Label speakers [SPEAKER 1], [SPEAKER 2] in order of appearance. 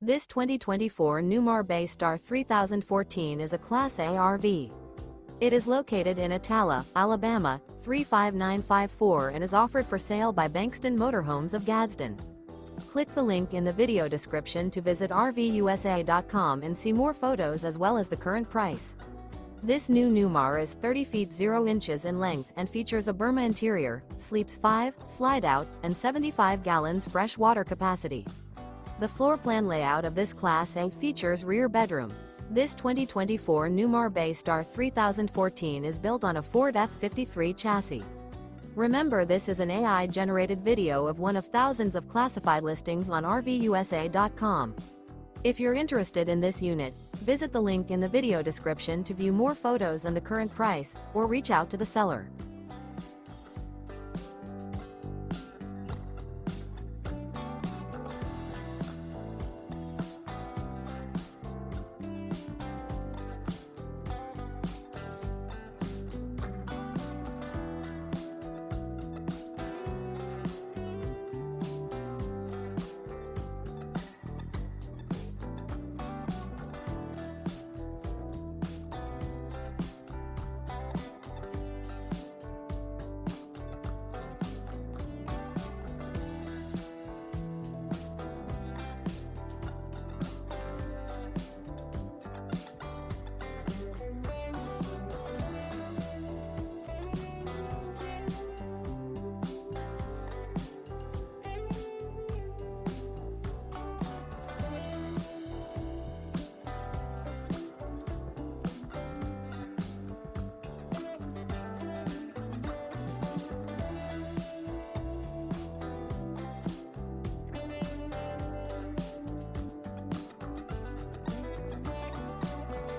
[SPEAKER 1] This 2024 Newmar Bay Star 3014 is a Class A RV. It is located in Attalla, Alabama, 35954 and is offered for sale by Bankston Motorhomes of Gadsden. Click the link in the video description to visit RVUSA.com and see more photos as well as the current price. This new Newmar is 30 feet 0 inches in length and features a BURMA interior, sleeps 5, Slideout, and 75 gallons fresh water capacity. The floor plan layout of this Class A features rear bedroom. This 2024 Newmar Bay Star 3014 is built on a Ford F-53 chassis. Remember, this is an AI-generated video of one of thousands of classified listings on RVUSA.com. If you're interested in this unit, visit the link in the video description to view more photos and the current price, or reach out to the seller.